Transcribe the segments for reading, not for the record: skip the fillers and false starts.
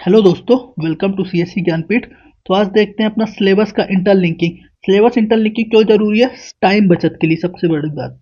Hello दोस्तों, welcome to CSC Jnanpith. तो आज देखते हैं अपना सिलेबस का इंटरलिंकिंग। सिलेबस इंटरलिंकिंग क्यों जरूरी है? टाइम बचत के लिए सबसे बड़ी बात,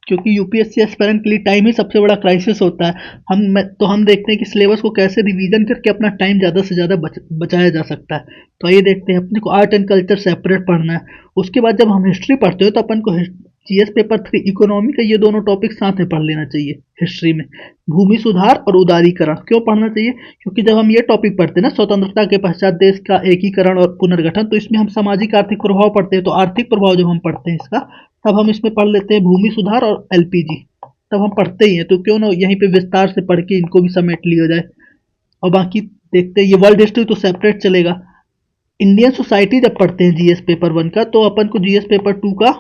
क्योंकि यूपीएससी एस्पिरेंट के लिए टाइम ही सबसे बड़ा क्राइसिस होता है। हम देखते हैं कि सिलेबस को कैसे रिवीजन करके अपना टाइम ज़्यादा से ज़्यादा बचाया जा सकता है। तो आइए देखते हैं। अपने को आर्ट एंड कल्चर सेपरेट पढ़ना है। उसके बाद जब हम हिस्ट्री पढ़ते हो तो अपन को जीएस पेपर 3 इकोनॉमी का ये दोनों टॉपिक साथ में पढ़ लेना चाहिए। हिस्ट्री में भूमि सुधार और उदारीकरण क्यों पढ़ना चाहिए? क्योंकि जब हम ये टॉपिक पढ़ते हैं ना, स्वतंत्रता के पश्चात देश का एकीकरण और पुनर्गठन, तो इसमें हम सामाजिक आर्थिक प्रभाव पढ़ते हैं। तो आर्थिक प्रभाव जब हम पढ़ते हैं इसका, तब हम इसमें पढ़ लेते हैं भूमि सुधार और एलपीजी। तब हम पढ़ते ही हैं, तो क्यों ना यहीं पे विस्तार से पढ़ के इनको भी समेट लिया जाए। और बाकी देखते हैं, ये वर्ल्ड हिस्ट्री तो सेपरेट चलेगा। इंडियन सोसाइटी जब पढ़ते हैं जीएस पेपर 1 का, तो अपन को जीएस पेपर 2 का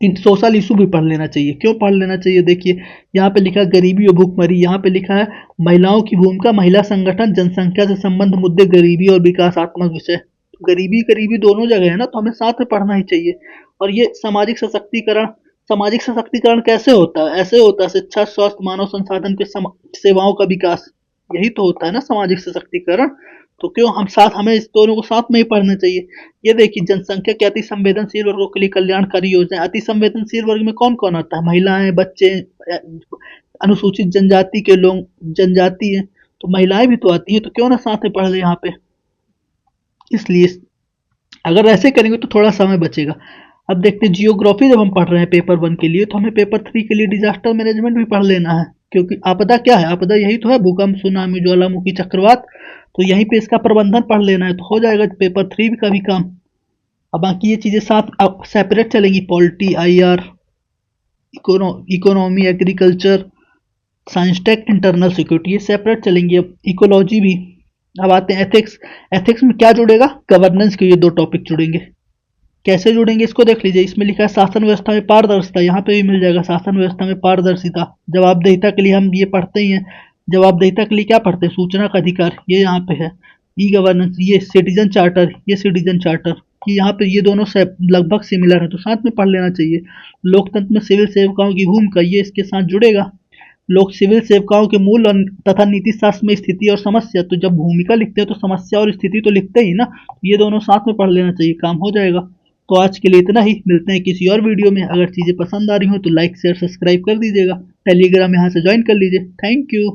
सोशल इशू भी पढ़ लेना चाहिए। क्यों पढ़ लेना चाहिए? देखिए, यहाँ पे लिखा है गरीबी और भूखमरी, यहाँ पे लिखा है महिलाओं की भूमिका, महिला संगठन, जनसंख्या से संबंध मुद्दे, गरीबी और विकासात्मक विषय। गरीबी गरीबी दोनों जगह है ना, तो हमें साथ में पढ़ना ही चाहिए। और ये सामाजिक सशक्तिकरण कैसे होता है? ऐसे होता है शिक्षा, स्वास्थ्य, मानव संसाधन के सेवाओं का विकास। यही तो होता है ना सामाजिक सशक्तिकरण। तो क्यों हमें इस दोनों को साथ में ही पढ़ना चाहिए। ये देखिए, जनसंख्या के अति संवेदनशील वर्गों के लिए कल्याणकारी योजना। अति संवेदनशील वर्ग में कौन कौन आता है? महिलाएं, बच्चे, अनुसूचित जनजाति के लोग, जनजाति है, तो महिलाएं भी तो आती हैं। तो क्यों ना साथ में पढ़ ले यहाँ पे। इसलिए अगर ऐसे करेंगे तो थोड़ा समय बचेगा। अब देखते हैं जियोग्राफी, जब हम पढ़ रहे हैं पेपर 1 के लिए, तो हमें पेपर 3 के लिए डिजास्टर मैनेजमेंट भी पढ़ लेना है। क्योंकि आपदा क्या है? आपदा यही तो है, भूकंप, सुनामी, ज्वालामुखी, चक्रवात। तो यहीं पे इसका प्रबंधन पढ़ लेना है, तो हो जाएगा पेपर 3 का भी काम। अब बाकी ये चीज़ें साथ सेपरेट चलेंगी। Polity, IR, economy, agriculture, science tech, internal security, ये सेपरेट चलेंगी। अब इकोलॉजी भी। अब आते हैं एथिक्स। एथिक्स में क्या जुड़ेगा? गवर्नेंस के ये दो टॉपिक जुड़ेंगे। कैसे जुड़ेंगे इसको देख लीजिए। इसमें लिखा है शासन व्यवस्था में पारदर्शिता, यहाँ पे भी मिल जाएगा शासन व्यवस्था में पारदर्शिता। जवाबदेहिता के लिए हम ये पढ़ते ही हैं। जवाबदेहिता के लिए क्या पढ़ते हैं? सूचना का अधिकार, ये यहाँ पे है। ई गवर्नेंस, ये सिटीजन चार्टर, ये सिटीजन चार्टर, ये यहाँ पे, ये दोनों से लगभग सिमिलर है, तो साथ में पढ़ लेना चाहिए। लोकतंत्र में सिविल सेवकाओं की भूमिका, ये इसके साथ जुड़ेगा। लोग सिविल सेवकाओं के मूल और तथा नीति शास्त्र में स्थिति और समस्या, तो जब भूमिका लिखते हैं तो समस्या और स्थिति तो लिखते ही ना, ये दोनों साथ में पढ़ लेना चाहिए, काम हो जाएगा। तो आज के लिए इतना ही। मिलते हैं किसी और वीडियो में। अगर चीज़ें पसंद आ रही हो तो लाइक शेयर सब्सक्राइब कर दीजिएगा। टेलीग्राम यहाँ से ज्वाइन कर लीजिए। Thank you.